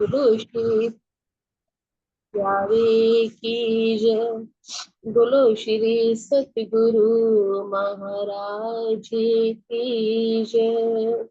बोलो श्री प्यारे की जय। बोलो श्री सतगुरु महाराज की जय।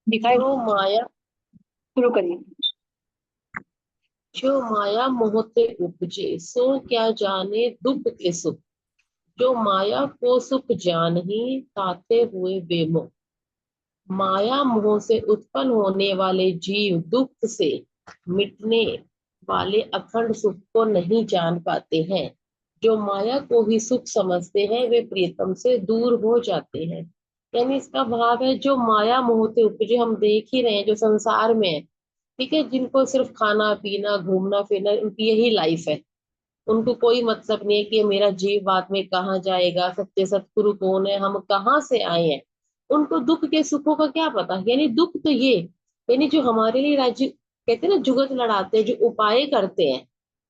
दिखाए। जो माया शुरू करिए। जो माया मोह ते उपजे, सो क्या जाने दुख के सुख। जो माया को सुख जान ही, ताते हुए बेमोह। माया मोह से उत्पन्न होने वाले जीव दुख से मिटने वाले अखंड सुख को नहीं जान पाते हैं। जो माया को ही सुख समझते हैं वे प्रियतम से दूर हो जाते हैं। यानी इसका भाव है, जो माया मोह से उपजे हम देख ही रहे हैं, जो संसार में है, ठीक है, जिनको सिर्फ खाना पीना घूमना फिरना उनकी यही लाइफ है। उनको कोई मतलब नहीं है कि मेरा जीव बाद में कहाँ जाएगा, सच्चे सतगुरु कौन है, हम कहाँ से आए हैं। उनको दुख के सुखों का क्या पता। यानी दुख तो ये, यानी जो हमारे लिए राज्य कहते हैं ना, जुगत लड़ाते हैं, जो उपाय करते हैं,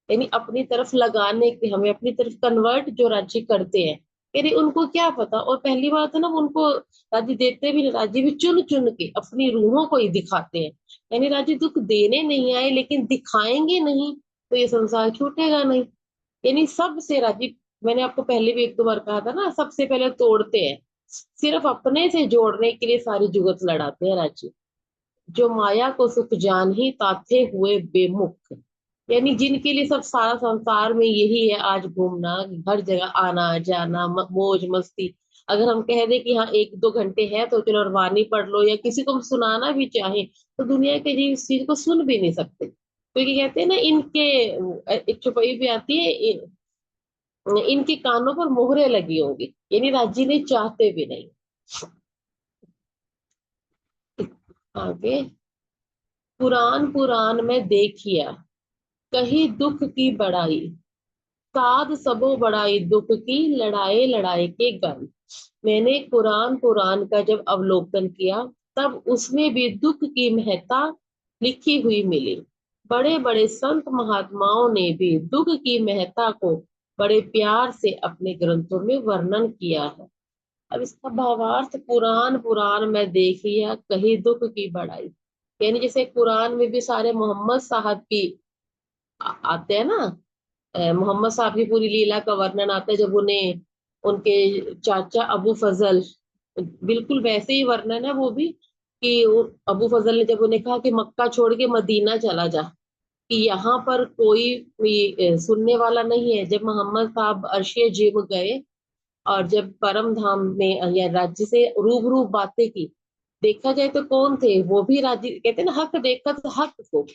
यानी अपनी तरफ लगाने के, हमें अपनी तरफ कन्वर्ट जो राज्य करते हैं, यानी उनको क्या पता। और पहली बात है ना, उनको राज्य देते भी नहीं, राज्य भी चुन चुन के अपनी रूहों को ही दिखाते हैं। यानी राज्य दुख देने नहीं आए, लेकिन दिखाएंगे नहीं तो ये संसार छूटेगा नहीं। यानी सबसे राजी, मैंने आपको पहले भी एक दो बार कहा था ना, सबसे पहले तोड़ते हैं, सिर्फ अपने से जोड़ने के लिए सारी जुगत लड़ाते हैं राजी। जो माया को सुख जान ही, ताथे हुए बेमुख। यानी जिनके लिए सब सारा संसार में यही है, आज घूमना, हर जगह आना जाना, मौज मस्ती। अगर हम कह दें कि हाँ एक दो घंटे हैं तो चलो वाणी पढ़ लो, या किसी को हम सुनाना भी चाहे, तो दुनिया के जीव इस चीज को सुन भी नहीं सकते, क्योंकि कहते हैं ना इनके, एक चौपाई भी आती है, इनके कानों पर मोहरे लगी होंगी, यानी राजी ने चाहते भी नहीं। आगे, पुराण पुराण में देखिया, कहीं दुख की बड़ाई। साध सबो बड़ाई दुख की, लड़ाए लड़ाए के गम। मैंने कुरान कुरान का जब अवलोकन किया, तब उसमें भी दुख की महत्ता लिखी हुई मिली। बड़े बड़े संत महात्माओं ने भी दुख की महत्ता को बड़े प्यार से अपने ग्रंथों में वर्णन किया है। अब इसका भावार्थ, पुराण पुराण में देख लिया, कहीं दुख की बड़ाई। यानी जैसे कुरान में भी सारे मोहम्मद साहब की आते हैं ना, मोहम्मद साहब की पूरी लीला का वर्णन आता है, जब उन्हें उनके चाचा अबू फजल, बिल्कुल वैसे ही वर्णन है वो भी, कि अबू फजल ने जब उन्हें कहा कि मक्का छोड़ के मदीना चला जा, कि यहाँ पर कोई भी सुनने वाला नहीं है। जब मोहम्मद साहब अर्शे जिम गए, और जब परम धाम में या राज्य से रूबरू बातें की, देखा जाए तो कौन थे वो भी राज्य, कहते हैं ना हक देखा तो हक को।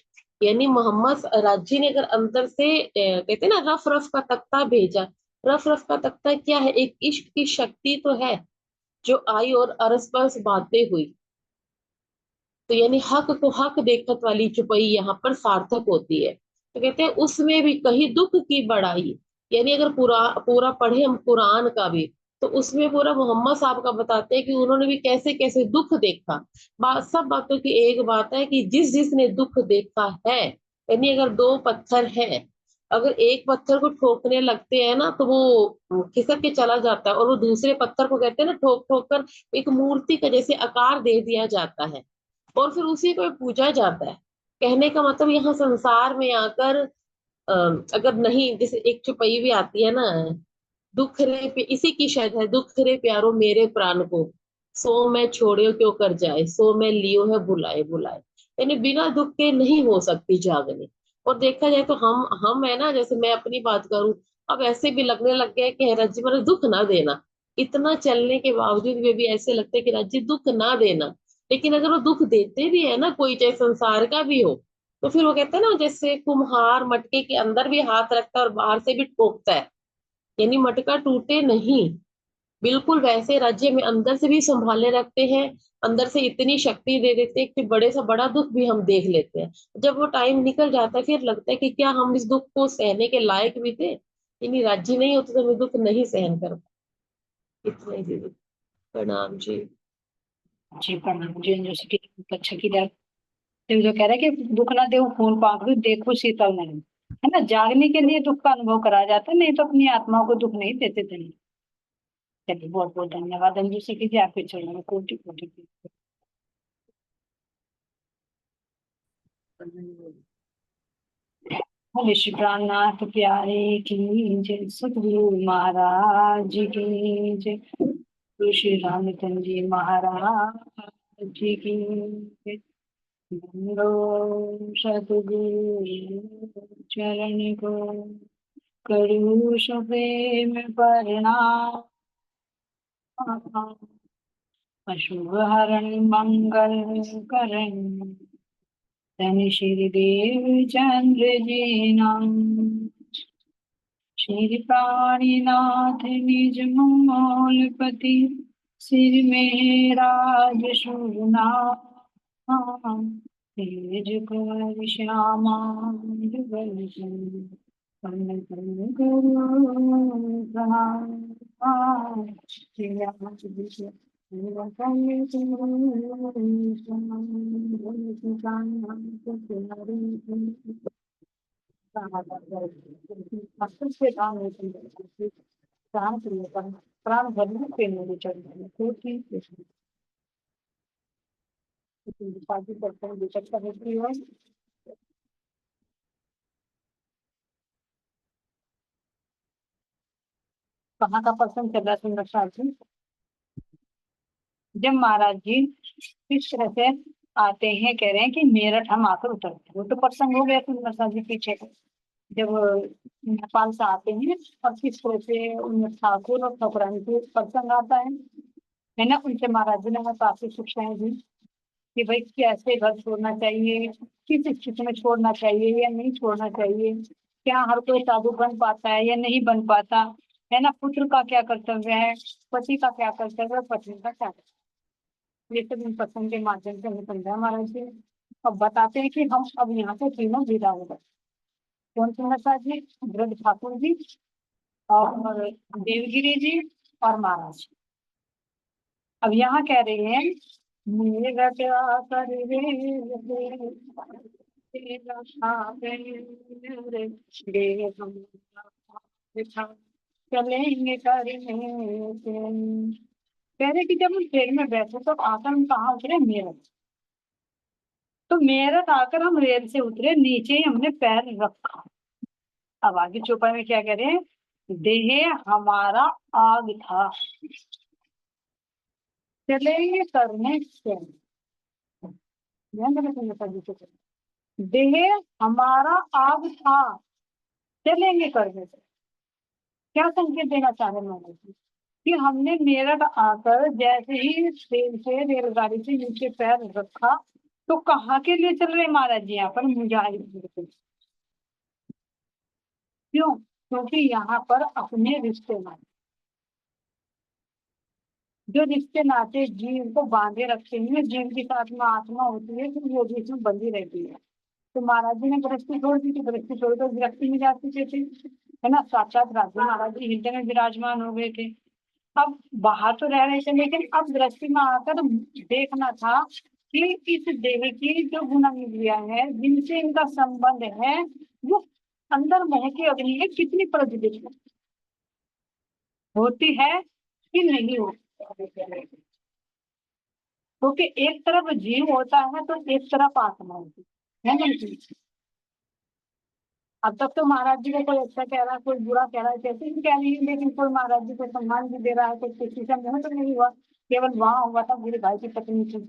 यानी मोहम्मद राज्य ने अगर अंदर से कहते हैं ना रफ रफ का तख्ता भेजा। रफ रफ का तख्ता क्या है, एक इश्क की शक्ति तो है, जो आई और अरस परस बातें हुई। तो यानी हक को हक देखत वाली चुपई यहाँ पर सार्थक होती है। तो कहते हैं उसमें भी कहीं दुख की बड़ाई। यानी अगर पूरा पूरा पढ़े हम कुरान का भी, तो उसमें पूरा मोहम्मद साहब का बताते हैं कि उन्होंने भी कैसे कैसे दुख देखा। सब बातों की एक बात है कि जिस जिसने दुख देखा है, यानी अगर दो पत्थर हैं, अगर एक पत्थर को ठोकने लगते हैं ना, तो वो खिसक के चला जाता है, और वो दूसरे पत्थर को कहते हैं ना ठोक ठोक कर एक मूर्ति का जैसे आकार दे दिया जाता है, और फिर उसी को पूजा जाता है। कहने का मतलब यहाँ संसार में आकर, अ, अगर नहीं, जैसे एक चुपई भी आती है ना, दुख रे इसी की शायद है, दुख रे प्यारो मेरे प्राण को, सो मैं छोड़ियो क्यों कर जाए, सो मैं लियो है बुलाए बुलाए। यानी बिना दुख के नहीं हो सकती जागनी। और देखा जाए तो हम है ना, जैसे मैं अपनी बात करूं, अब ऐसे भी लगने लग गया है कि राज्य मेरा दुख ना देना। इतना चलने के बावजूद वे भी ऐसे लगता है कि राज्य दुख ना देना। लेकिन अगर वो दुख देते भी है ना, कोई चाहे संसार का भी हो, तो फिर वो कहते हैं ना, जैसे कुम्हार मटके के अंदर भी हाथ रखता है और बाहर से भी ठोकता है, यानी मटका टूटे नहीं। बिल्कुल वैसे राज्य में अंदर से भी संभाले रखते हैं, अंदर से इतनी शक्ति दे देते हैं कि बड़े से बड़ा दुख भी हम देख लेते हैं। जब वो टाइम निकल जाता है फिर लगता है कि क्या हम इस दुख को सहने के लायक भी थे, यानी राज्य नहीं होते तो मैं दुख नहीं सहन कर पाती। इतना ही दीदी। प्रणाम जी। जी प्रणाम जी। यूनिवर्सिटी बहुत अच्छा किया। तो जो कह रहे हैं कि दुख ना देव खून पाखरू देखो शीतल नहीं, है ना, जागने के लिए दुख का अनुभव कराया जाता है, नहीं तो अपनी आत्मा को दुख नहीं देते थे। चलिए बहुत बहुत धन्यवाद अंजू जी, जी आपके चरणों में कोटि कोटि बोले श्री प्राणनाथ प्यारे की जय, सतगुरु महाराज जी की जय, गुरु श्री रामचंद्र जी महाराज जी की जय। बोलो सतगुरु चरण को करूँ प्रेम प्रणाम, अशुभ हरण मंगल करण धन श्री देव चंद्र जी नाम, श्री प्राणीनाथ निज मोलपति, सिर में राज शूना, तेज कर श्यामा जुगल पवन करो प्रणाम। श्री राम जी के प्राण भरने पे मेरे चरण को ठीक शादी करते हैं बेचत का होती है। कहाँ का पर्सन चल रहा है सुंदर साथी। जब महाराज जी इस तरह से आते हैं, कह रहे हैं कि मेरठ हम आकर उतरते, वो तो प्रसंग हो गया सुंदर साथी पीछे का। जब नेपाल से आते हैं और किस तरह से उनमें ठाकुर और ठाकुरानी के प्रसंग आता है ना, उनसे महाराज जी ने हमें काफी शिक्षाएं दी कि भाई कैसे घर छोड़ना चाहिए, किस स्थिति में छोड़ना चाहिए या नहीं छोड़ना चाहिए, क्या हर कोई साधु बन पाता है या नहीं बन पाता, है ना, पुत्र का क्या कर्तव्य है, पति का क्या कर्तव्य है, पत्नी का क्या कर्तव्य। ये सब इन प्रसंग के माध्यम से हमें समझा महाराज जी। अब बताते हैं कि हम अब यहाँ से तीनों विदा हो गए। कौन सी नशा जी? ब्रज ठाकुर जी और देवगिरी जी और महाराज जी। अब यहाँ कह रहे हैं मेरा क्या करिए चलेंगे कह रहे कि जब हम ट्रेन में बैठे तो आकर हम कहाँ उतरे? मेरठ। तो मेरठ आकर हम रेल से उतरे, नीचे ही हमने पैर रखा। अब आगे चौपाई में क्या कह रहे हैं? देह हमारा आग था, चलेंगे करने से। ध्यान देना सुनना चाहिए। देह हमारा आग था, चलेंगे करने से। क्या संकेत देना चाह रहे हैं कि हमने मेरठ आकर जैसे ही ट्रेन से रेलगाड़ी से नीचे पैर रखा तो कहाँ के लिए चल रहे महाराज जी? यहाँ पर मुजाहिद। क्यों? क्योंकि यहाँ पर अपने रिश्ते नाते, जो रिश्ते नाते जीव को बांधे रखते हैं, जीव के साथ में आत्मा होती है तो वो भी इसमें बंधी रहती है। तो महाराज जी ने गृहस्थी छोड़ दी थी, गृहस्थी छोड़कर विरक्ति में जा चुके थे, है ना, साक्षात राधे महाराज जी हृदय में विराजमान हो गए थे। अब बाहर तो रह रहे थे लेकिन अब गृहस्थी में आकर देखना था कि इस देह की जो गुण इंद्रियां है जिनसे इनका संबंध है, वो अंदर महकी अग्नि है कितनी प्रज्वलित होती है कि नहीं होती। क्योंकि एक तरफ जीव होता है तो एक तरफ आत्मा होती है ना जी? अब तक तो महाराज जी को कोई अच्छा कह रहा है, कोई बुरा कह रहा है, कैसे भी कह रही है, लेकिन कोई महाराज जी को सम्मान भी दे रहा है, कोई किसी का तो नहीं हुआ, केवल वहां हुआ था मेरे भाई की पत्नी थी।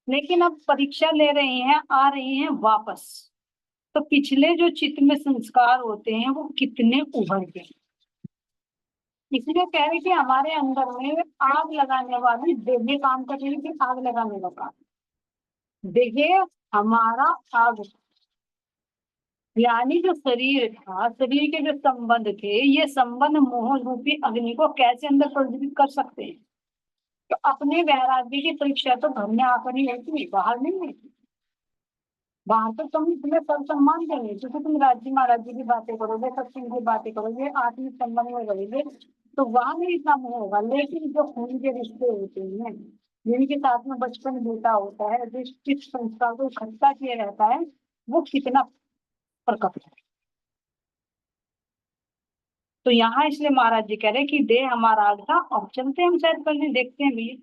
लेकिन अब परीक्षा ले रही हैं, आ रही हैं वापस, तो पिछले जो चित्त में संस्कार होते हैं वो कितने उभर गए। इसलिए कह रहे कि हमारे अंदर में आग लगाने वाली देह काम कर रही थी, आग लगाने का काम। देह हमारा आग, यानी जो शरीर था, शरीर के जो संबंध थे, ये संबंध मोह रूपी अग्नि को कैसे अंदर प्रज्वलित कर सकते हैं? तो अपने वैराग्य की परीक्षा तो घर में आकर ही होती है, बाहर नहीं होती। बाहर तो तुम तुम्हें सब सम्मान देंगे, क्योंकि तुम राज्य महाराज जी की बातें करोगे, सत्संग की बातें करोगे, आत्मिक संबंध में रहोगे, तो वहां नहीं इतना मोह होगा। लेकिन जो खून के रिश्ते होते हैं, जिनके साथ में बचपन बीता होता है, जिस जिस संस्कार को इकट्ठा किया रहता है, वो कितना प्रकट है। तो यहाँ इसलिए महाराज जी कह रहे कि देह हमारा आग था, अब चलते हैं हम शायद करने, देखते हैं भैया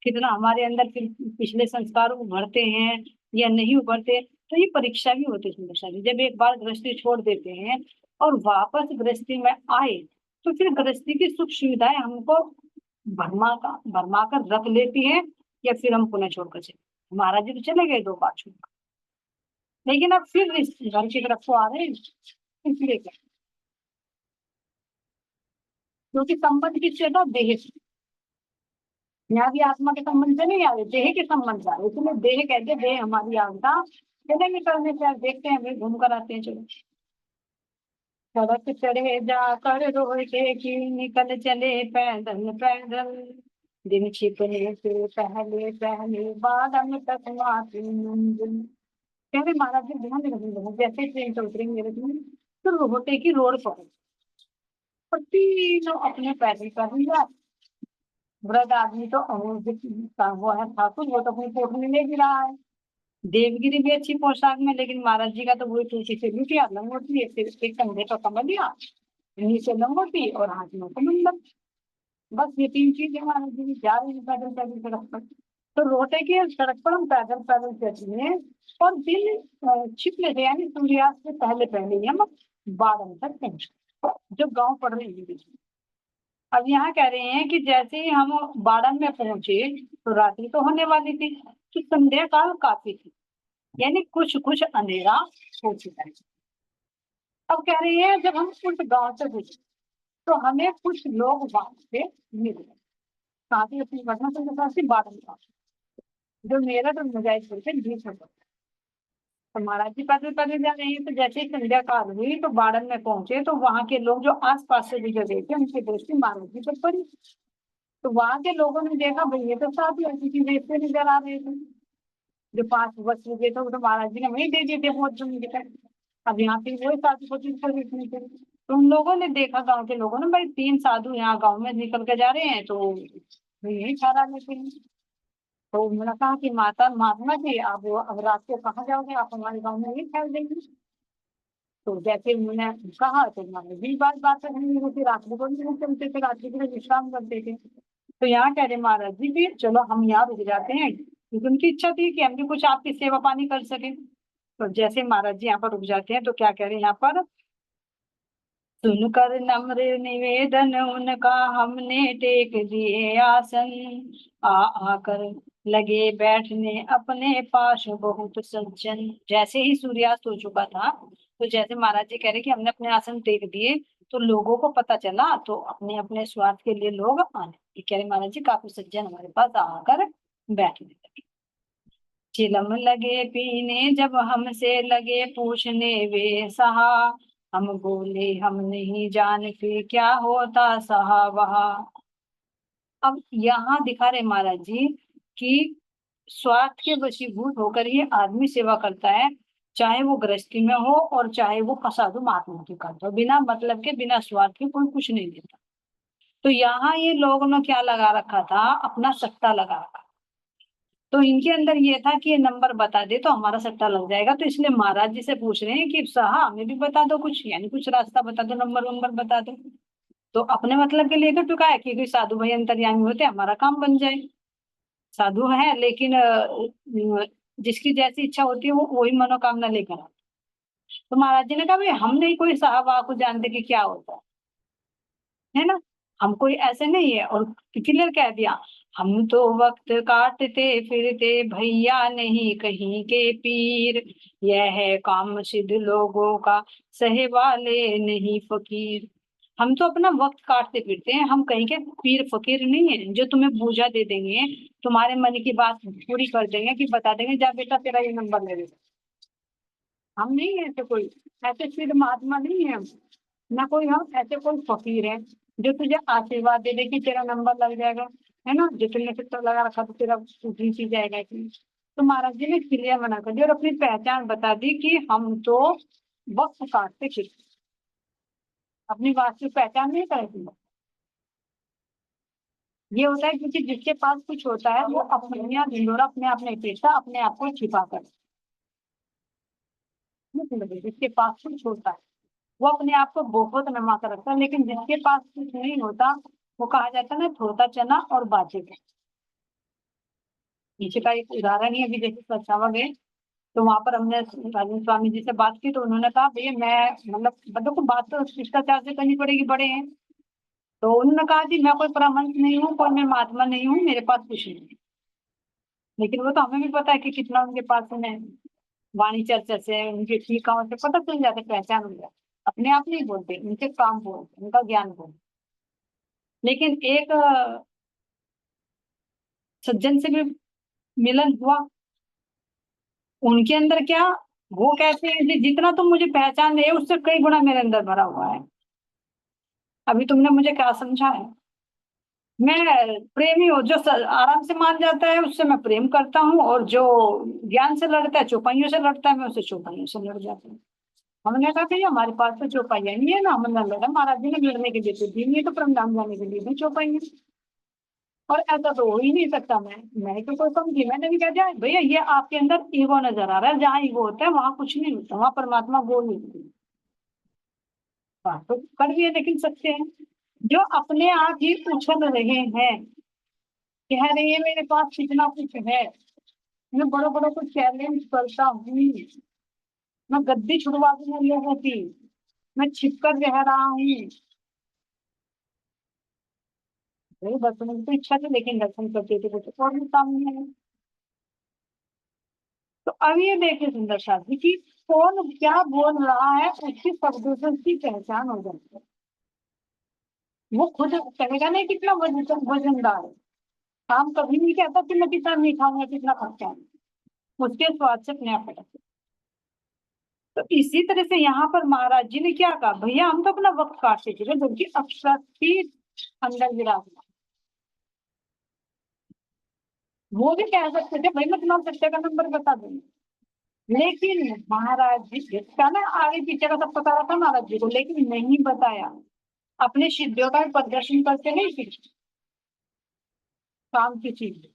कितना हमारे अंदर फिर पिछले संस्कार उभरते हैं या नहीं उभरते। तो ये परीक्षा भी होती है सुंदर सारी। जब एक बार गृहस्थी छोड़ देते हैं और वापस गृहस्थी में आए, तो फिर गृहस्थी की सुख सुविधाएं हमको भरमा कर रख लेती है, या फिर हम पुनः छोड़कर चले। महाराज जी तो चले गए 2 बार छोड़कर, लेकिन अब फिर इस घर की तरफ को आ रहे हैं, इसलिए क्या? क्योंकि संबंध किससे था? देह से। यहाँ भी आत्मा के संबंध से नहीं आ रहे, देह के संबंध से आ रहे। इसलिए देह कहते, देह हमारी आत्मा। चले निकलने से देखते हैं, भाई घूम कर आते हैं, चलो। सड़क चढ़े जाकर रोते कि निकल चले पैदल पैदल, दिन छिपने से पहले पहले बादल तक माती मंजिल। कह रहे महाराज जी ध्यान रखेंगे, जैसे ट्रेन से उतरेंगे तो रोहटे की रोड पकड़, और तीनों अपने पैदल कर लिया। वृद्ध आदमी तो वो है ठाकुर, वो तो अपनी पोटली ले भी रहा है। देवगिरी भी अच्छी पोशाक में, लेकिन महाराज जी का तो वही तुलसी से लुटिया लंगोटी है, फिर एक कंधे पर कमलिया, नीचे लंगोटी और हाथ में कमंडल। बस ये 3 चीजें महाराज जी की। जा रही है पैदल पैदल सड़क पर। तो रोटे की सड़क पर हम पैदल पैदल चलते हैं, और दिन छिपने से यानी सूर्यास्त से पहले पहले ही हम बारह तक पहुंचे, जो गांव पड़ रही है। अब यहाँ कह रहे हैं कि जैसे ही हम बाड़न में पहुंचे, तो रात्रि तो होने वाली थी, तो संध्या काल काफी थी, यानी कुछ कुछ अंधेरा हो चुका है। अब कह रहे हैं जब हम उस गांव से गुजरे, तो हमें कुछ लोग वहां से मिले, काफी अपनी घटना से बाड़न का, जो मेरा तो मुजाहिदपुर के बीच में। तो महाराज जी पैदल पैदल जा रहे हैं, तो जैसे ही संध्या काल हुई तो बाड़न में पहुंचे, तो वहां के लोग जो आस पास से गुजर रहे थे, उनकी दृष्टि महाराज जी पर पड़ी। तो वहां के लोगों ने देखा, भाई ये तो साधु ऐसी चीजें इससे नजर आ रहे थे। जो 5 वस्त्र दिए थे वो तो महाराज जी ने वही दे दिए थे, बहुत जो दिखा। अब यहाँ पे वही साधु को चीज कर देखने थे, तो उन लोगों ने देखा, गांव के लोगों ने, भाई 3 साधु यहाँ गांव में निकल के जा रहे हैं, तो यही ठहरा लेते हैं। तो उन्होंने कहा कि माता महात्मा जी, आप अब रात को कहाँ जाओगे, आप हमारे गाँव में ही ठहर देंगे। तो जैसे उन्होंने कहा, तो उन्होंने भी बात करनी होती, रात्रि को भी चलते थे, रात्रि को विश्राम करते थे। तो यहाँ कह रहे महाराज जी भी, चलो हम यहाँ रुक जाते हैं, क्योंकि उनकी इच्छा थी कि हम भी कुछ आपकी सेवा पानी कर सके। तो जैसे महाराज जी यहाँ पर रुक जाते हैं, तो क्या कह रहे हैं यहाँ पर? सुनकर नम्र निवेदन उनका, हमने टेक दिए आसन, आ आकर लगे बैठने अपने पास बहुत सज्जन। जैसे ही सूर्यास्त हो चुका था, तो जैसे महाराज जी कह रहे कि हमने अपने आसन टेक दिए, तो लोगों को पता चला, तो अपने अपने स्वार्थ के लिए लोग आने, ये कह रहे महाराज जी काफी सज्जन हमारे पास आकर बैठने लगे। चिलम लगे पीने जब हमसे लगे पूछने वे सहा, हम बोले हम नहीं जानते क्या होता सहा वहा। अब यहाँ दिखा रहे महाराज जी कि स्वार्थ के वशीभूत होकर ही आदमी सेवा करता है, चाहे वो गृहस्थी में हो और चाहे वो साधु महात्मा की करता हो, बिना मतलब के बिना स्वार्थ के कोई कुछ नहीं देता। तो यहाँ ये लोगों ने क्या लगा रखा था? अपना सट्टा लगा रखा। तो इनके अंदर ये था कि ये नंबर बता दे तो हमारा सट्टा लग जाएगा, तो इसलिए महाराज जी से पूछ रहे हैं कि साहा हमें भी बता दो कुछ, यानी कुछ रास्ता बता दो, नंबर वंबर बता दो। तो अपने मतलब के लिए तो टुका है कि कोई साधु भाई अंतर्यामी होते हमारा काम बन जाए। साधु है, लेकिन जिसकी जैसी इच्छा होती है वो वही मनोकामना लेकर आते। तो महाराज जी ने कहा भाई हम नहीं कोई साहब को जानते कि क्या होता है ना, हम कोई ऐसे नहीं है। और क्लियर कह दिया, हम तो वक्त काटते फिरते भैया नहीं कहीं के पीर, यह है काम सिद्ध लोगों का सहे वाले नहीं फकीर। हम तो अपना वक्त काटते फिरते हैं, हम कहीं के पीर फकीर नहीं है जो तुम्हें पूजा दे देंगे, तुम्हारे मन की बात पूरी कर देंगे कि बता देंगे जा बेटा तेरा ये नंबर ले ले। हम नहीं है ऐसे कोई, ऐसे सिद्ध महात्मा नहीं है हम, ना कोई हम ऐसे कोई फकीर है जो तुझे आशीर्वाद दे दे कि तेरा नंबर लग जाएगा, है ना, जो तुमने फिर लगा रखा तो तेरा जीत ही जाएगा कि। तो महाराज जी ने क्लियर मना कर दिया और अपनी पहचान बता दी कि हम तो वक्त काटते फिर, अपनी वास्तविक पहचान नहीं करती। ये होता है क्योंकि जिसके पास कुछ होता है वो अपने ढिंडोरा अपने आप नहीं पीटता, अपने आप को छिपा कर। जिसके पास कुछ होता है वो अपने आप को बहुत नमा कर रखता है, लेकिन जिसके पास कुछ नहीं होता वो कहा जाता है ना थोड़ा चना और बाजे का। नीचे का एक उदाहरण ही अभी जैसे पछावा गए तो वहां पर हमने राजन स्वामी जी से बात की तो उन्होंने कहा भैया मैं मतलब को बात तो शिष्टाचार से करनी पड़ेगी, बड़े हैं। तो उन्होंने कहा कि मैं कोई परमहंस नहीं हूँ, कोई मैं महात्मा नहीं हूँ, मेरे पास कुछ नहीं है। लेकिन वो तो हमें भी पता है कि कितना उनके पास है, वाणी चर्चा से उनके टीकाओं से पता चल जाता है, पहचान हो जाती। अपने आप नहीं बोलते, उनके काम बोलते, उनका ज्ञान बोलते। लेकिन एक सज्जन से भी मिलन हुआ, उनके अंदर क्या, वो कहते हैं कि जितना तुम मुझे पहचान रहे हो उससे कई गुना मेरे अंदर भरा हुआ है। अभी तुमने मुझे क्या समझा है, मैं प्रेमी हूँ, जो आराम से मान जाता है उससे मैं प्रेम करता हूँ, और जो ज्ञान से लड़ता है, चौपाइयों से लड़ता है, मैं उससे चौपाइयों से लड़ जाता हूँ। हमने कहा कि हमारे पास तो चौपाइयां नहीं है ना, हमने लड़ा, महाराज जी ने लड़ने के लिए तो दी नहीं, तो परमधाम जाने के लिए भी चौपाइयां। और ऐसा तो हो ही नहीं सकता। मैं तो कोई समझी, मैंने भी कह दिया भैया ये आपके अंदर ईगो नजर आ रहा है, जहाँ ईगो होता है वहां कुछ नहीं होता, वहां परमात्मा बोल नहीं होती। बात तो कर भी है लेकिन सकते हैं जो अपने आप ही उछल रहे हैं, कह रहे हैं मेरे पास कितना कुछ है, मैं बड़ो बड़ो को चैलेंज करता हूँ, मैं गद्दी छुड़वा दूंगा लोगों की, मैं छिपकर रह रहा हूँ। दर्शन की तो इच्छा थी लेकिन दर्शन करते थे कुछ और भी सामने है। तो अब ये देखिए सुंदर शास्त्री की कौन क्या बोल रहा है उसकी शब्दों से उसकी पहचान हो जाती है। वो खुद कहेगा नहीं कितना वजनदार है, काम कभी नहीं कहता कि मैं कितना नहीं खाऊंगा कितना खर्चा है, उसके स्वाद से अपने आप पता। तो इसी तरह से यहाँ पर महाराज जी ने क्या कहा, भैया हम तो अपना वक्त काटते थे जबकि अक्षर ही अंदर विराजमान। वो भी कह सकते थे भाई मैं तुम्हारा सत्य का नंबर बता दूंगा, लेकिन महाराज जी जिसका ना आगे पीछे का सब पता रहा था महाराज जी को, लेकिन नहीं बताया। अपने सिद्धियों का प्रदर्शन करते नहीं फिर काम की चीज,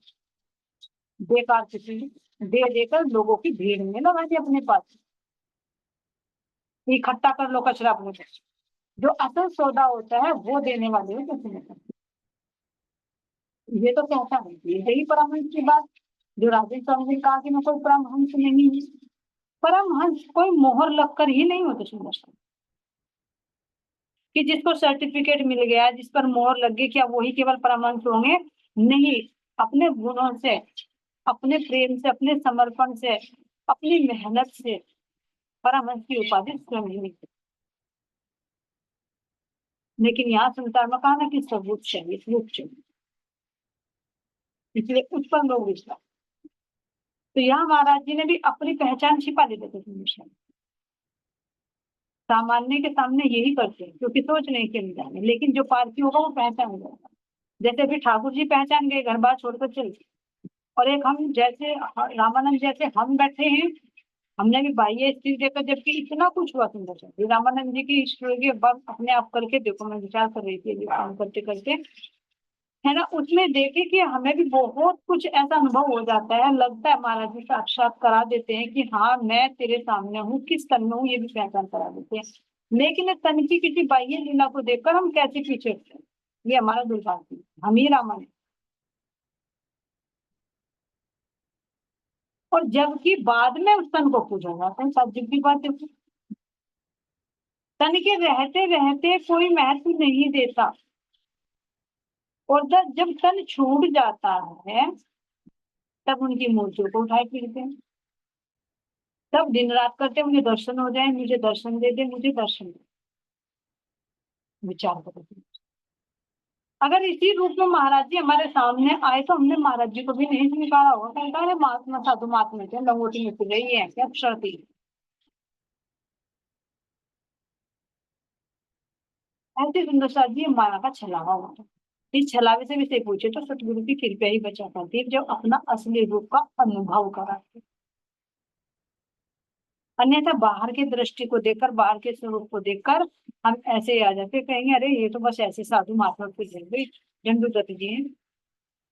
बेकार की चीज दे देकर लोगों की भीड़ में लगा दी अपने पास, इकट्ठा कर लो कचरा अपने पास। जो असल सौदा होता है वो देने वाले हो किसी ने। ये तो कहता है यही परमहंस की बात, जो राजेश स्वामी ने कहा कि मैं कोई परमहंस नहीं हूँ। परमहंस कोई मोहर लगकर ही नहीं होते सुंदर, कि जिसको सर्टिफिकेट मिल गया, जिस पर मोहर लग गई, क्या वही केवल परमहंस होंगे? नहीं, अपने गुणों से, अपने प्रेम से, अपने समर्पण से, अपनी मेहनत से परमहंस की उपाधि स्वयं नहीं मिलती। लेकिन यहाँ संसार में कहा ना कि सबूत चाहिए, सबूत चाहिए, इसलिए उस पर लोग विश्वास। तो यहाँ महाराज जी ने भी अपनी पहचान छिपा ली देते हमेशा, सामान्य के सामने यही करते हैं क्योंकि सोच नहीं के जाने, लेकिन जो पारसी होगा वो पहचान जाएगा। जैसे अभी ठाकुर जी पहचान गए, घर बार छोड़कर चल गए, और एक हम जैसे रामानंद जैसे हम बैठे हैं, हमने भी बाह्य स्थिति देखा, जबकि इतना कुछ हुआ सुंदर से रामानंद जी की हिस्ट्री अपने आप करके देखो, मैं विचार कर रही थी काम करते करते, है ना, उसमें देखे कि हमें भी बहुत कुछ ऐसा अनुभव हो जाता है, लगता है महाराज जी साक्षात करा देते हैं कि हाँ मैं तेरे सामने हूँ, किस तन में हूँ ये भी पहचान करा देते हैं। लेकिन इस तन की किसी बाह्य लीला को देखकर हम कैसे पीछे हटते हैं, ये हमारा दुर्भाग्य, हम ही रावण है। और जबकि बाद में उस तन को पूजा जाता है, ताज्जुब की बात है। तन के रहते रहते कोई महत्व नहीं देता, और जब तन छूट जाता है तब उनकी मूर्तियों को उठाए फिरते हैं, तब दिन रात करते मुझे दर्शन हो जाए, मुझे दर्शन दे दे, मुझे दर्शन दे। विचार करो, अगर इसी रूप में महाराज जी हमारे सामने आए तो हमने महाराज जी को भी नहीं स्वीकारा होगा, कहता है महात्मा साधु महात्मा थे, लंगोटी में फिर रही है क्या शर्ती। ऐसे सुंदर सा जी माया का छलावा होता है। इस छलावे से भी से पूछे तो सतगुरु की कृपया ही बचा पाती है, जो अपना असली रूप का अनुभव कराती है। अन्यथा बाहर की दृष्टि को देखकर, बाहर के स्वरूप को देखकर हम ऐसे ही आ जाते, कहेंगे अरे ये तो बस ऐसे साधु महात्मा कुछ झंडू दत्त जी हैं,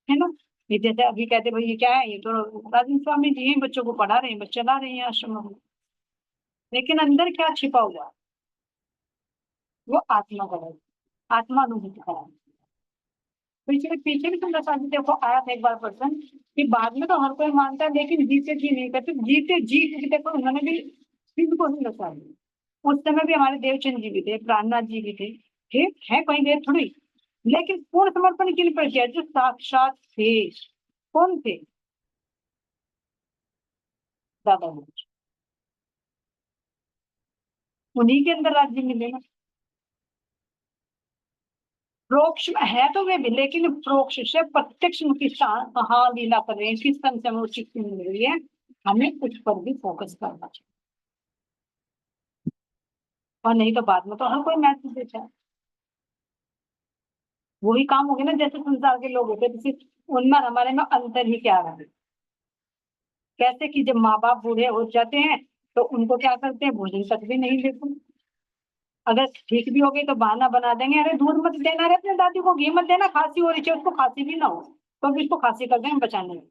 है ना। ये जैसे अभी कहते भाई ये क्या है, ये तो राजन स्वामी जी हैं, बच्चों को पढ़ा रहे हैं, बच्चे चला रहे हैं आश्रम में। लेकिन अंदर क्या छिपा हुआ है, वो आत्मा का है, आत्मा अनुभूति का है। पीछे पीछे भी तुम रसा देखो, आया था एक बार पर्सन कि बाद में तो हर कोई मानता है, लेकिन जीते जी नहीं करते, जीते जी भी देखो उन्होंने भी सिद्ध को ही रसा दिया। उस समय भी हमारे देवचंद जी भी थे, प्राणनाथ जी भी थे, ठीक है कहीं देर थोड़ी, लेकिन पूर्ण समर्पण किन पर किया, जो साक्षात थे। कौन थे? दादा जी। उन्हीं के अंदर राज्य मिले ना। प्रोक्ष है तो वे भी, लेकिन प्रोक्ष से प्रत्यक्ष उनकी कहाँ लीला कर रहे हैं, किस तरह से हमें उचित मिल रही है, हमें उस पर भी फोकस करना चाहिए। और नहीं तो बाद में तो हर कोई मैसेज देता है। वही काम हो गया ना जैसे संसार के लोग होते हैं, जैसे उनमें हमारे में अंतर ही क्या रहा है। कैसे कि जब माँ बाप बूढ़े हो जाते हैं तो उनको क्या करते हैं, भोजन तक भी नहीं देते। अगर ठीक भी हो गई तो बहाना बना देंगे, अरे दूध मत देना, अरे अपने दादी को घी मत देना, खांसी हो रही है, उसको खांसी भी ना हो तो भी इसको खांसी कर देंगे बचाने में।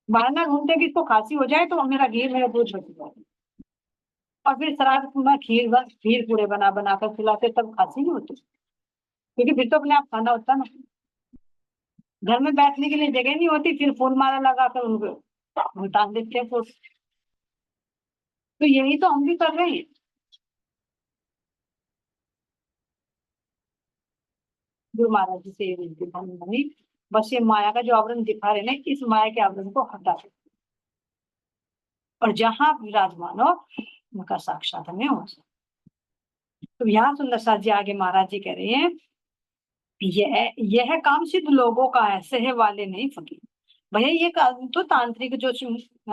बहाना ढूंढते कि इसको खांसी हो जाए तो मेरा घी मेरा दूध बच जाए। और फिर श्राद्ध में खीर पूरे बना बना कर खिलाते, तब खांसी नहीं होती, क्योंकि फिर तो अपने आप खाना होता ना। घर में बैठने के लिए जगह नहीं होती, फिर फूल माला लगाकर उनको टांग देते हैं। तो यही तो हम भी कर रहे हैं। गुरु महाराज जी से ये विनती नहीं, बस ये माया का जो आवरण दिखा रहे ना, इस माया के आवरण को हटा दे, और जहां विराजमान हो उनका साक्षात हमें हो जाए। तो यहाँ सुंदर साथ जी आगे महाराज जी कह रहे हैं, यह काम सिद्ध लोगों का है, सहे वाले नहीं फकीर। भैया ये काम तो तांत्रिक जो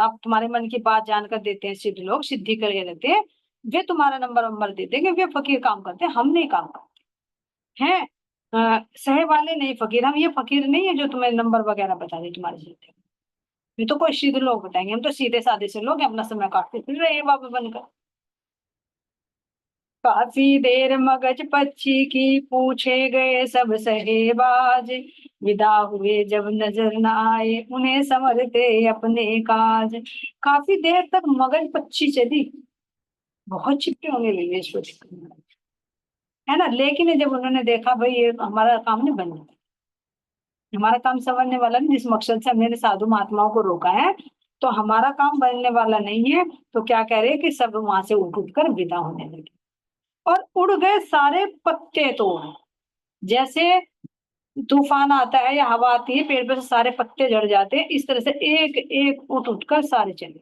आप तुम्हारे मन की बात जानकर देते हैं, सिद्ध लोग सिद्धि करके देते हैं, वे तुम्हारा नंबर वंबर दे देंगे, वे फकीर काम करते हैं, हम नहीं काम करते हैं। सहे वाले नहीं फकीर, हम ये फकीर नहीं है जो तुम्हें नंबर वगैरह बता दे तुम्हारे सीधे। ये तो कोई सीधे लोग बताएंगे, हम तो सीधे साधे से लोग हैं, अपना समय काटते फिर रहे हैं बाबा बनकर। काफी देर मगज पक्षी की पूछे गए सब सहेबाज, विदा हुए जब नजर न आए उन्हें समरते अपने काज। काफी देर तक मगज पक्षी चली, बहुत छिपे होंगे विवेश को, है ना। लेकिन जब उन्होंने देखा भाई ये हमारा काम नहीं बन रहा, हमारा काम संवरने वाला नहीं, जिस मकसद से हमने साधु महात्माओं को रोका है तो हमारा काम बनने वाला नहीं है, तो क्या कह रहे हैं कि सब वहां से उठ उठ कर विदा होने लगे और उड़ गए सारे पत्ते तोड़। जैसे तूफान आता है या हवा आती है, पेड़ पे से सारे पत्ते झड़ जाते हैं, इस तरह से एक एक उठ उठकर सारे चले।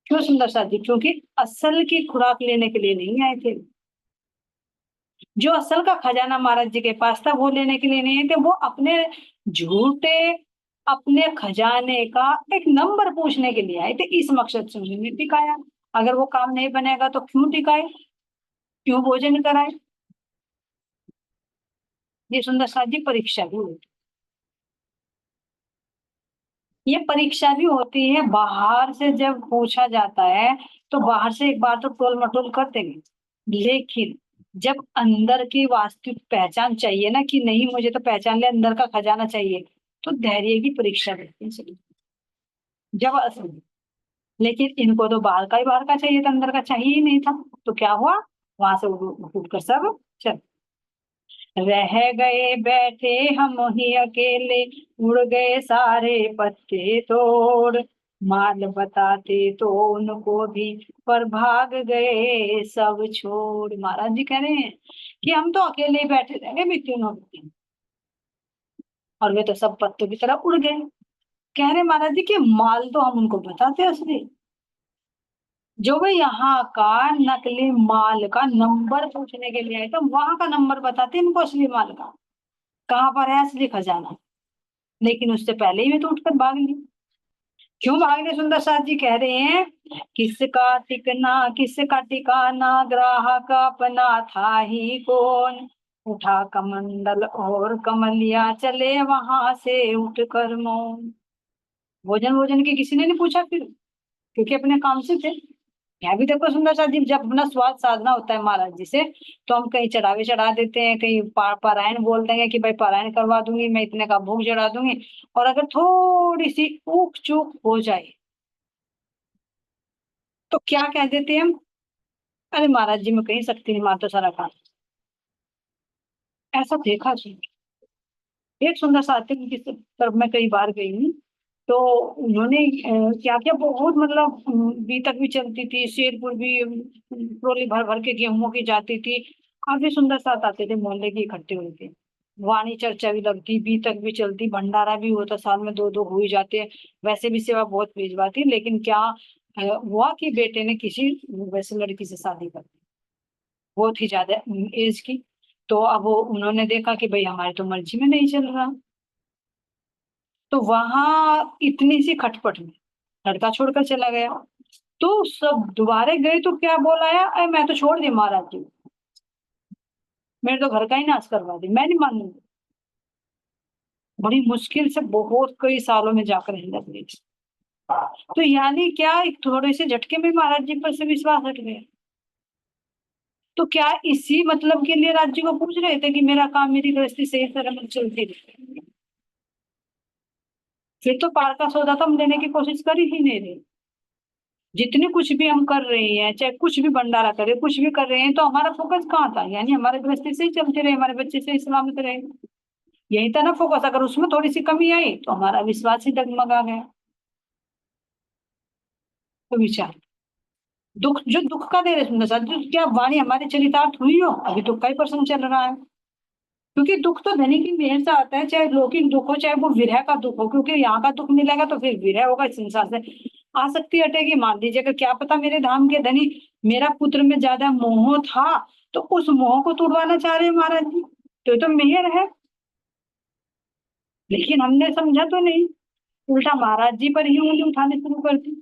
क्यों सुंदर साथ जी? क्योंकि असल की खुराक लेने के लिए नहीं आए थे। जो असल का खजाना महाराज जी के पास था वो लेने के लिए नहीं आए थे, वो अपने झूठे अपने खजाने का एक नंबर पूछने के लिए आए थे। इस मकसद से उन्होंने टिकाया। अगर वो काम नहीं बनेगा तो क्यों टिकाए, क्यों भोजन कराए। ये सुंदर साथ जी परीक्षा भी होती, ये परीक्षा भी होती है। बाहर से जब पूछा जाता है तो बाहर से एक बार तो टोल मटोल कर देंगे, लेकिन जब अंदर की वास्तविक पहचान चाहिए ना, कि नहीं मुझे तो पहचान ले अंदर का खजाना चाहिए, तो धैर्य की परीक्षा करते हैं सभी। जब असल, लेकिन इनको तो बाहर का चाहिए था, अंदर का चाहिए ही नहीं था, तो क्या हुआ, वहां से उठ कर सब चल रह गए बैठे हम ही अकेले, उड़ गए सारे पत्ते तोड़। माल बताते तो उनको भी, पर भाग गए सब छोड़। महाराज जी कह रहे हैं कि हम तो अकेले ही बैठे रहेंगे भी तीनों दिन, और वे तो सब पत्तों की तरह उड़ गए। कह रहे महाराज जी कि माल तो हम उनको बताते असली, जो वे यहाँ का नकली माल का नंबर पूछने के लिए आए, तो वहां का नंबर बताते इनको असली माल का कहाँ पर है असली खजाना। लेकिन उससे पहले ही वे तो उठकर भाग लिए। क्यों भाग रहे? सुंदर साथ जी कह रहे हैं, किसका टिकाना ग्राहक अपना था ही कौन, उठा कमंडल और कमलिया चले वहां से उठकर मौन। भोजन भोजन की किसी ने नहीं पूछा फिर, क्योंकि अपने काम से थे। यहाँ भी देखो सुंदर सा जी, जब अपना स्वाद साधना होता है महाराज जी से, तो हम कहीं चढ़ावे चढ़ा देते हैं, कहीं पारायण बोल देंगे कि भाई पारायण करवा दूंगी मैं, इतने का भोग चढ़ा दूंगी। और अगर थोड़ी सी ऊक चूक हो जाए तो क्या कह देते हैं हम, अरे महाराज जी मैं कहीं सकती नहीं, मार तो सारा काम। ऐसा देखा जी। एक सुंदर सा आते उनकी तरफ मैं कई बार गई हूँ, तो उन्होंने क्या क्या बहुत मतलब बीतक भी चलती थी, शेरपुर भी ट्रॉली भर भर के गेहूं की जाती थी। काफी सुंदर साथ आते थे मोहल्ले के इकट्ठे होके, वाणी चर्चा भी लगती, बीतक भी चलती, भंडारा भी होता, साल में दो दो हो ही जाते। वैसे भी सेवा बहुत भिजवाती, लेकिन क्या हुआ कि बेटे ने किसी वैसे लड़की से शादी कर दी, बहुत ही ज्यादा एज की। तो अब उन्होंने देखा कि भाई हमारी तो मर्जी में नहीं चल रहा, तो वहां इतनी सी खटपट में लड़का छोड़कर चला गया। तो सब दोबारा गए तो क्या बोला है, अरे मैं तो छोड़ दी महाराज जी, मेरे तो घर का ही नाश करवा दी, मैं नहीं मानूंगी। बड़ी मुश्किल से बहुत कई सालों में जाकर हिंदत ली। तो यानी क्या, एक थोड़े से झटके में महाराज जी पर से विश्वास हट गया। तो क्या इसी मतलब के लिए राज्य को पूछ रहे थे कि मेरा काम मेरी गृहस्थी सही तरह से चलती रहे? फिर तो पार का सौदा तो हम लेने की कोशिश कर ही नहीं रहे। जितने कुछ भी हम कर रहे हैं, चाहे कुछ भी भंडारा करे, कुछ भी कर रहे हैं, तो हमारा फोकस कहाँ था, यानी हमारे गृहस्थी से ही चलते रहे, हमारे बच्चे से ही सलामत रहे, यही था ना फोकस। अगर उसमें थोड़ी सी कमी आई तो हमारा विश्वास ही डगमगा गया। तो विचार, दुख जो दुख का दे रहे सुंदर साथ, जो क्या वाणी हमारे चरितार्थ हुई हो, अभी तो कई परसेंट चल रहा है। क्योंकि दुख तो धनी की मेहर से आता है, चाहे लौकिक दुख हो चाहे वो विरह का दुख हो, क्योंकि यहाँ का दुख मिलेगा तो फिर विरह होगा, इस संसार से आसक्ति हटेगी। मान लीजिए कि क्या पता मेरे धाम के धनी, मेरा पुत्र में ज्यादा मोह था, तो उस मोह को तोड़वाना चाह रहे हैं महाराज जी, तो ये तो मेहर है। लेकिन हमने समझा तो नहीं, उल्टा महाराज जी पर ही उंगली उठाने शुरू कर दी।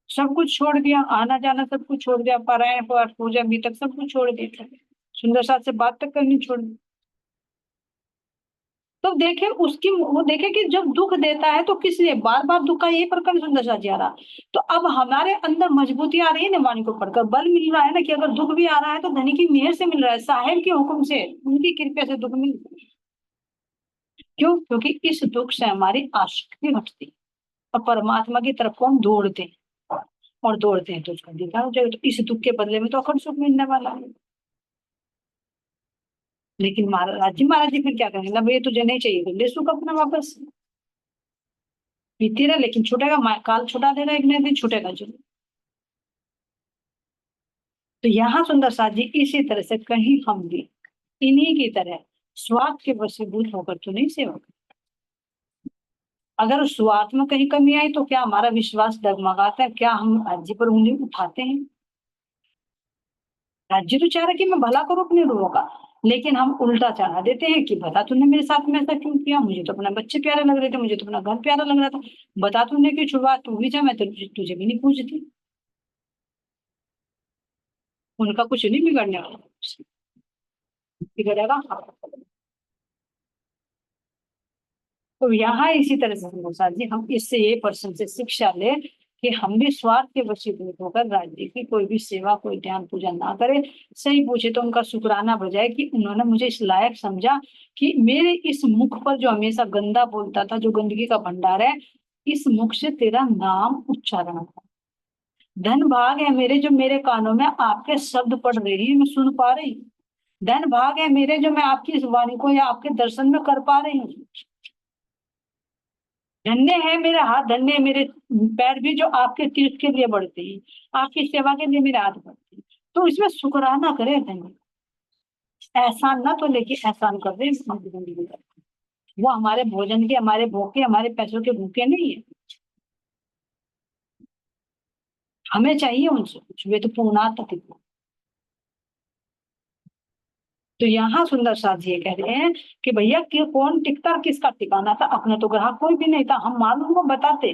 सब कुछ छोड़ दिया, आना जाना सब कुछ छोड़ दिया, पारायण पाठ पूजा भी तक सब कुछ छोड़ दिया, सुंदर साथ से बात तक करनी छोड़ दी। तो देखे उसकी, वो देखे कि जब दुख देता है तो किस लिए, बार बार दुख का यही प्रकरण सुंदर सा जा रहा। तो अब हमारे अंदर मजबूती आ रही है ना, वाणी को पढ़कर बल मिल रहा है ना, कि अगर दुख भी आ रहा है तो धनी की मेहर से मिल रहा है, साहेब के हुक्म से, उनकी कृपा से दुख मिल रहा है। क्यों? क्योंकि इस दुख से हमारी आसक्ति हटती है और परमात्मा की तरफ को हम दौड़ते हैं, और दौड़ते हैं तो उसका दीदार हो जाएगा। तो इस दुख के बदले में तो अखंड सुख मिलने वाला है। लेकिन महाराज जी फिर क्या करेंगे, ना ये तुझे नहीं चाहिए तो ले सुख अपना वापस, बीती रहे, लेकिन छूटेगा, काल छुटा देगा, एक न दिन छूटेगा जरूर। तो यहाँ सुंदर साथ जी इसी तरह से कहीं हम भी इन्हीं की तरह स्वार्थ के वशीभूत होकर तो नहीं सेवा करें। अगर उस स्वार्थ में कहीं कमी आई तो क्या हमारा विश्वास डगमगाता है, क्या हम राज्य पर उंगली उठाते हैं? राज्य तो चाह रहा है कि मैं भला करूं अपने लोगों का, लेकिन हम उल्टा चढ़ा देते हैं कि बता तूने मेरे साथ में ऐसा क्यों किया, मुझे तो अपना बच्चे प्यारे लग रहे थे, मुझे तो अपना घर प्यारा लग रहा था, बता तूने क्यों छुड़वा, तू भी जा, मैं तो तुझे भी नहीं पूछती। उनका कुछ नहीं बिगड़ने वाला, बिगड़ेगा। तो यहाँ इसी तरह से प्रसाद जी हम इससे ये पर्सन से शिक्षा ले कि हम भी स्वार्थ के वशीभूत होकर राज्य की कोई भी सेवा, कोई ध्यान पूजन ना करे। सही पूछे तो उनका शुक्राना बजाय कि उन्होंने मुझे इस लायक समझा कि मेरे इस मुख पर जो हमेशा गंदा बोलता था, जो गंदगी का भंडार है, इस मुख से तेरा नाम उच्चारण हो। धन भाग है मेरे जो मेरे कानों में आपके शब्द पढ़ रही है, मैं सुन पा रही हूँ। धन भाग है मेरे जो मैं आपकी इस वाणी को या आपके दर्शन में कर पा रही हूँ। धन्य है मेरे हाथ, धन्य है मेरे पैर भी जो आपके तीर्थ के लिए बढ़ते हैं, आपकी सेवा के लिए मेरे हाथ बढ़ते हैं। तो इसमें शुक्राना करे धन्य, एहसान ना तो लेके एहसान कर रहे हैं। वो हमारे भोजन के, हमारे भूखे, हमारे पैसों के भूखे नहीं है, हमें चाहिए उनसे कुछ, वे तो पूर्णात अतिथि। तो यहाँ सुंदर साथ जी ये कह रहे हैं कि भैया कि कौन टिकता और किसका टिकाना था, अपना तो ग्राहक कोई भी नहीं था, हम मालूम वो बताते।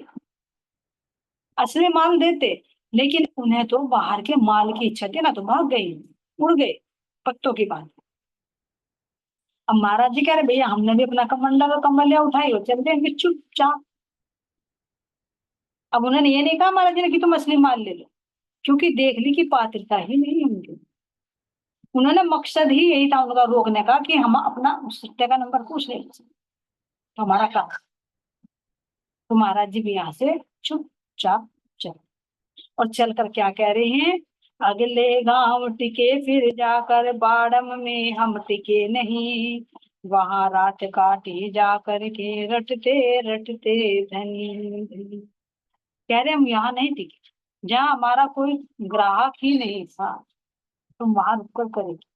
असली माल देते, लेकिन उन्हें तो बाहर के माल की इच्छा थी ना, तो भाग गई, उड़ गए पत्तों की बात। अब महाराज जी कह रहे भैया हमने भी अपना कमंडल और कमलिया उठाई और चल देंगे चुपचाप। अब उन्होंने ये नहीं कहा महाराज जी ने कि तुम असली माल ले लो, क्योंकि देख ली कि पात्रता ही नहीं है उनकी। उन्होंने मकसद ही यही था उनका रोकने का कि हम अपना सट्टे का नंबर पूछ ले, तो हमारा काम। तो महाराज जी भी यहाँ से चुपचाप चल, और चलकर क्या कह रहे हैं, अगले गांव टिके फिर जाकर बाड़म में हम टिके नहीं, वहां रात काटी जाकर के रटते रटते धनी धनी। कह रहे हम यहाँ नहीं टिके, जहाँ हमारा कोई ग्राहक ही नहीं था, तुम वहां रुक कर करेगी।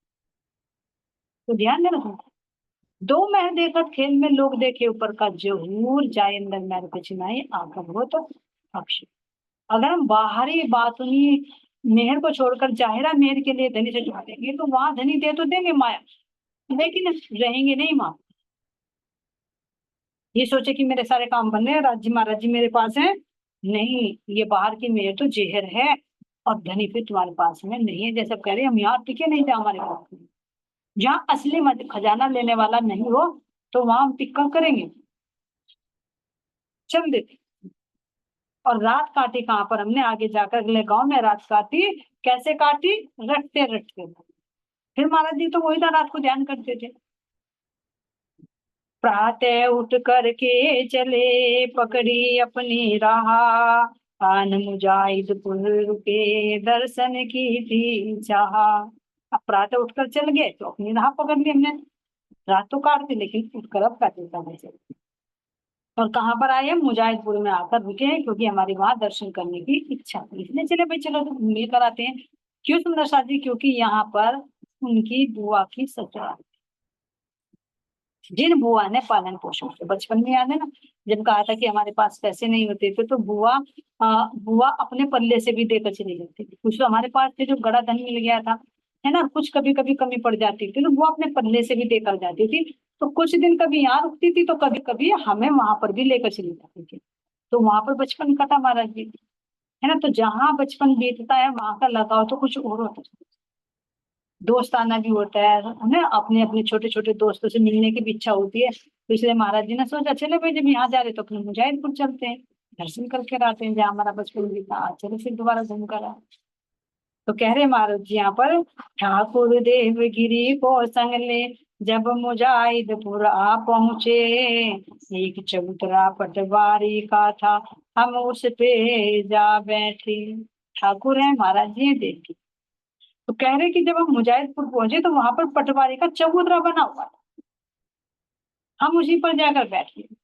तो ध्यान देना तुम, दो महल देखत खेल में लोग देखे ऊपर का जहूर, जाए अंदर महल को चिनाई आकर हो तो अक्षय। अगर हम बाहरी बातुनी मेहर को छोड़कर जाहिरा मेहर के लिए धनी से जुड़ा देंगे, तो वहां धनी दे तो देंगे माया, लेकिन रहेंगे नहीं माँ। ये सोचे कि मेरे सारे काम बन रहे हैं, राज्य महाराज जी मेरे पास है, नहीं, ये बाहर की मेहर तो जेहर है, और धनी फिर तुम्हारे पास में नहीं है। जैसा कह रहे हम यहाँ टिके नहीं थे हमारे पास में, जहाँ असली खजाना लेने वाला नहीं हो तो वहां हम टिक्का करेंगे, चल देते। और रात काटी कहाँ पर, हमने आगे जाकर अगले गांव में रात काटी। कैसे काटी, रटते रटते। फिर महाराज जी तो वही था, रात को ध्यान करते थे। प्रातः उठ करके चले पकड़ी अपनी राह, आन मुजाहिदपुर रुके दर्शन की थी चाह। अब प्रातः उठकर चल गए तो अपनी राह पकड़ ली हमने, रात तो काट दी लेकिन उठकर अब काटे चले। और कहाँ पर आए हम, मुजाहिदपुर में आकर रुके हैं, क्योंकि हमारी वहां दर्शन करने की इच्छा थी, इसलिए चले भाई चलो तो मिल कर आते हैं। क्यों सुंदर शादी, क्योंकि यहाँ पर उनकी बुआ की ससुराल, जिन बुआ ने पालन पोषण किया। बचपन में याद है ना, जब कहा था कि हमारे पास पैसे नहीं होते थे तो बुआ अपने पल्ले से भी देकर चली जाती थी। कुछ तो हमारे पास थे जो गड़ा धन मिल गया था, है ना, कुछ कभी कभी कमी पड़ जाती थी तो बुआ अपने पल्ले से भी देकर जाती थी। तो कुछ दिन कभी यहाँ रुकती थी तो कभी कभी हमें वहां पर भी लेकर चली जाती थी। तो वहां पर बचपन कटा महाराज जी, है ना। तो जहाँ बचपन बीतता है वहां का लगाव तो कुछ और होता है, दोस्ताना भी होता है ना, अपने अपने छोटे छोटे दोस्तों से मिलने की भी इच्छा होती है। तो इसलिए महाराज जी ने सोचा चले भाई जब यहाँ जा रहे तो अपने मुजाहिदपुर चलते हैं, दर्शन करके आते हैं जहाँ हमारा बचपन बीता, चलो फिर दोबारा घूम कर आए। तो कह रहे महाराज जी यहाँ पर, ठाकुर देवगिरी को संग ले जब मुजाहिदपुर आ पहुंचे, एक चबूतरा पटवारी का था हम उस पे जा बैठे। ठाकुर है महाराज जी देखिए। तो कह रहे कि जब हम मुजाहिदपुर पहुंचे तो वहां पर पटवारी का चबूतरा बना हुआ था, हम उसी पर जाकर बैठ गए।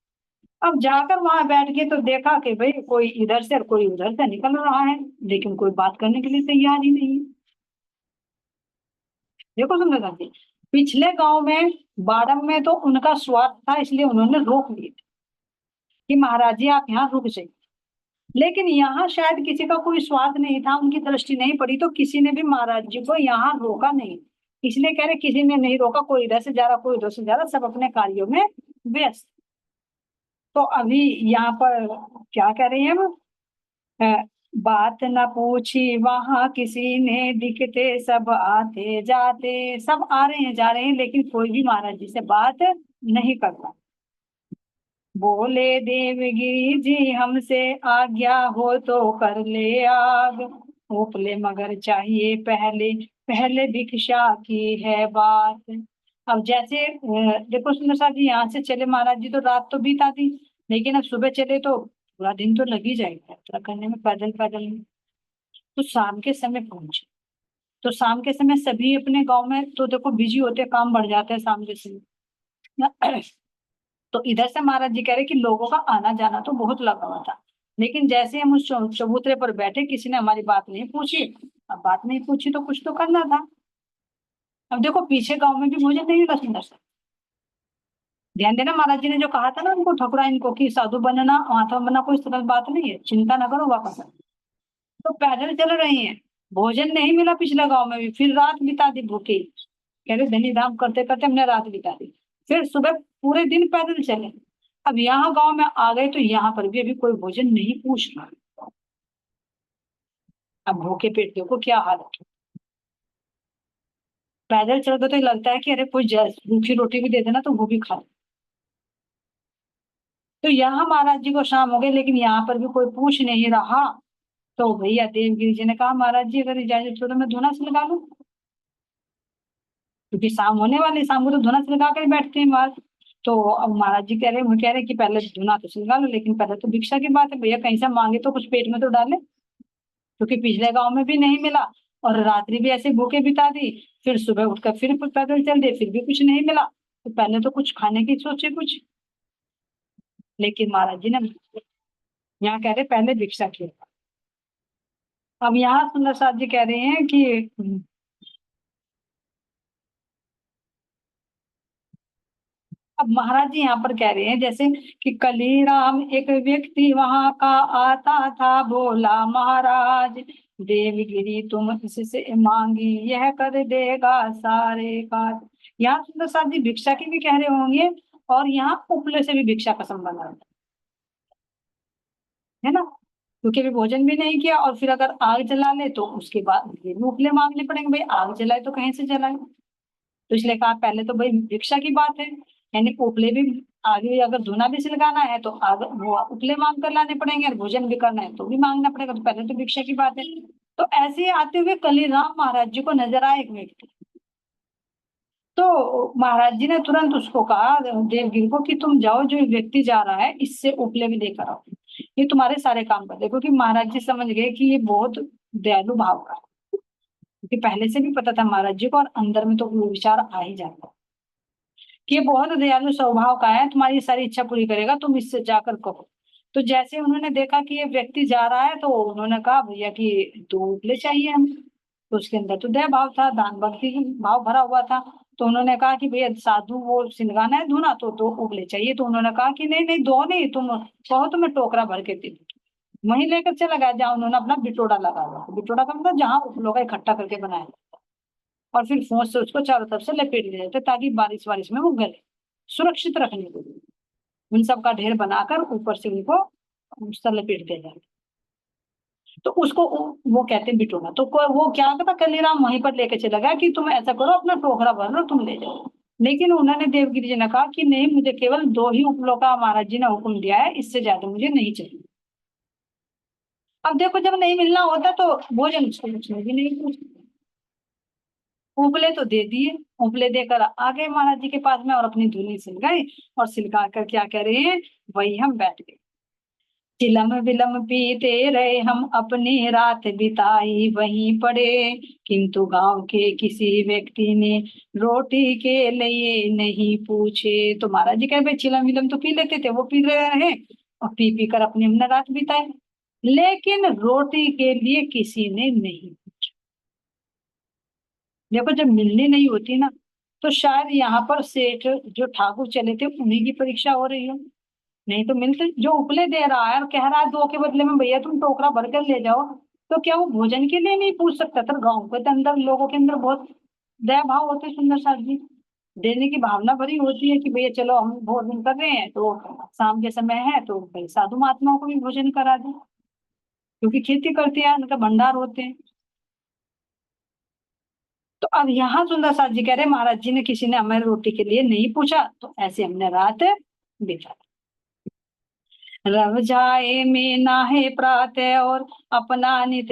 अब जाकर वहां बैठ गए तो देखा कि भाई कोई इधर से और कोई उधर से निकल रहा है, लेकिन कोई बात करने के लिए तैयार ही नहीं है। देखो सुंदर जी, पिछले गांव में बाड़म में तो उनका स्वार्थ था, इसलिए उन्होंने रोक लिए कि महाराज जी आप यहाँ रुक जाइए। लेकिन यहाँ शायद किसी का कोई स्वार्थ नहीं था, उनकी दृष्टि नहीं पड़ी, तो किसी ने भी महाराज जी को यहाँ रोका नहीं। इसलिए कह रहे किसी ने नहीं रोका, कोई इधर से जा रहा कोई उधर से जा रहा, सब अपने कार्यों में व्यस्त। तो अभी यहाँ पर क्या कह रहे हैं हम, अ, बात न पूछी वहां किसी ने, दिखते सब आते जाते, सब आ रहे हैं जा रहे हैं, लेकिन कोई भी महाराज जी से बात नहीं करता। बोले देवगिरी जी हमसे आज्ञा हो तो कर ले आग, उपले मगर चाहिए पहले, पहले भिक्षा की है बात। अब जैसे देखो सुंदर साहब जी, यहाँ से चले महाराज जी तो रात तो बीता दी, लेकिन अब सुबह चले तो पूरा दिन तो लग ही जाएगा यात्रा करने में, पैदल पैदल में। तो शाम के समय पहुंचे, तो शाम के समय सभी अपने गांव में तो देखो बिजी होते, काम बढ़ जाता है शाम के समय। तो इधर से महाराज जी कह रहे कि लोगों का आना जाना तो बहुत लगा हुआ था, लेकिन जैसे हम उस चबूतरे पर बैठे किसी ने हमारी बात नहीं पूछी। अब बात नहीं पूछी तो कुछ तो करना था। अब देखो पीछे गांव में भी मुझे नहीं लगा सुंदर सा, ध्यान देना महाराज जी ने जो कहा था ना उनको, ठकुरा इनको, कि साधु बनना महात्मा बनना कोई सरल बात नहीं है, चिंता न करो वापस। तो पैदल चल रहे हैं, भोजन नहीं मिला पिछले गांव में भी, फिर रात बिता दी भूखे, कह रहे धनी धाम करते करते हमने रात बिता दी, फिर सुबह पूरे दिन पैदल चले। अब यहाँ गांव में आ गए तो यहाँ पर भी अभी कोई भोजन नहीं पूछ रहा। अब भूखे पेट देखो क्या हालत है। पैदल चलते तो लगता है कि अरे कोई रूखी रोटी भी दे देना तो वो भी खा ले। तो यहाँ महाराज जी को शाम हो गई, लेकिन यहाँ पर भी कोई पूछ नहीं रहा। तो भैया देवगिरी जी ने कहा, महाराज जी अगर इजाजत हो तो मैं धुना से लगा लूं, क्योंकि शाम होने वाली, शाम को तो धुना से लगा कर बैठते हैं बाहर। तो अब महाराज जी कह रहे कि पहले धुना तो लगा लो, लेकिन पहले तो भिक्षा की बात है भैया, कहीं से मांगे तो कुछ पेट में तो डाले, क्योंकि पिछले गांव में भी नहीं मिला और रात्रि भी ऐसे भूखे बिता दी, फिर सुबह उठकर फिर पैदल चल दिए, फिर भी कुछ नहीं मिला, तो पहले तो कुछ खाने की सोचे कुछ। लेकिन महाराज जी ने यहाँ कह रहे पहले भिक्षा की। अब यहाँ सुंदर साथ जी कह रहे हैं कि अब महाराज जी यहाँ पर कह रहे हैं जैसे कि कलीराम एक व्यक्ति वहां का आता था, बोला महाराज देवगिरी तुम इससे मांगी यह कर देगा सारे काज। यहाँ सुंदर साथ जी भिक्षा की भी कह रहे होंगे, और यहाँ उपले से भी भिक्षा का संबंध आता है ना, क्योंकि अभी भोजन भी नहीं किया, और फिर अगर आग जला ले तो उसके बाद ये भी उपले मांगने पड़ेंगे, भाई आग जलाए तो कहीं से जलाए। तो इसलिए कहा पहले तो भाई भिक्षा की बात है, यानी उपले भी आगे अगर धुना भी सिलगाना है तो आगे वो उपले मांग कर लाने पड़ेंगे, और भोजन भी करना है तो भी मांगना पड़ेगा, तो पहले तो भिक्षा की बात है। तो ऐसे ही आते हुए कलीराम महाराज जी को नजर आए एक व्यक्ति। तो महाराज जी ने तुरंत उसको कहा देवगिरी को कि तुम जाओ, जो व्यक्ति जा रहा है इससे उपले भी लेकर आओ, ये तुम्हारे सारे काम कर दे, क्योंकि महाराज जी समझ गए कि ये बहुत दयालु भाव का है। क्योंकि पहले से भी पता था महाराज जी को, और अंदर में तो वो विचार आ ही जाता है कि ये बहुत दयालु स्वभाव का है, तुम्हारी सारी इच्छा पूरी करेगा, तुम इससे जाकर कहो। तो जैसे उन्होंने देखा कि ये व्यक्ति जा रहा है, तो उन्होंने कहा भैया कि 2 उपले चाहिए हमें। तो उसके अंदर तो दया भाव था, दान भक्ति की भाव भरा हुआ था। तो उन्होंने कहा कि भैया साधु वो सिलगाना है धुना, तो 2 उपले चाहिए। तो उन्होंने कहा कि नहीं नहीं, 2 नहीं, तुम कहो तो मैं टोकरा भर के दे दूं। वहीं लेकर चला गया जहाँ उन्होंने अपना बिटोड़ा लगा हुआ, बिटोड़ा का मतलब जहाँ उपलों का इकट्ठा करके बनाया, और फिर फोर्स से उसको चारों तरफ से लपेट दिया जाता है, ताकि बारिश वारिश में वो गले, सुरक्षित रखने के लिए उन सब का ढेर बनाकर ऊपर से उनको उस तरह लपेट दिया जाता है। तो उसको वो कहते हैं बिटोना। तो वो क्या करता, कलीराम वहीं पर लेके चला गया कि तुम ऐसा करो अपना टोकरा भर लो, तुम ले जाओ। लेकिन उन्होंने देवगिरी जी ने कहा कि नहीं, मुझे केवल 2 ही उपलों का महाराज जी ने हुक्म दिया है, इससे ज्यादा मुझे नहीं चाहिए। अब देखो जब नहीं मिलना होता तो भोजन उसको पूछने भी नहीं पूछते, उपले तो दे दिए। उपले देकर आ गए महाराज जी के पास में, और अपनी धुनी सिल गए, और सिलका कर क्या कह रहे हैं, वही हम बैठ गए। चिलम विलम पीते रहे हम अपनी रात बिताई वहीं पड़े, किंतु गांव के किसी व्यक्ति ने रोटी के लिए नहीं पूछे। तो महाराज जी कह भाई चिलम विलम तो पी लेते थे, वो पी रहे हैं, और पी पी कर अपनी हमने रात बिताई, लेकिन रोटी के लिए किसी ने नहीं। देखो जब मिलनी नहीं होती ना, तो शायद यहाँ पर सेठ जो ठाकुर चले थे उन्हीं की परीक्षा हो रही हो। नहीं तो मिलते, जो उपले दे रहा है और कह रहा है 2 के बदले में भैया तुम टोकरा भर कर ले जाओ, तो क्या वो भोजन के लिए नहीं पूछ सकता था? गाँव के अंदर लोगों के अंदर बहुत दया भाव होते हैं सुंदर साथ जी, देने की भावना भरी होती है कि भैया चलो हम भोजन कर रहे हैं, तो शाम के समय है तो भाई साधु महात्माओं को भी भोजन करा दे, क्योंकि खेती करते हैं, उनका भंडार होते हैं। तो अब यहाँ सुंदर साथ जी कह रहे महाराज जी ने किसी ने हमें रोटी के लिए नहीं पूछा, तो ऐसे हमने रात बिता। रव जाए में नाहे प्रातः और अपना नित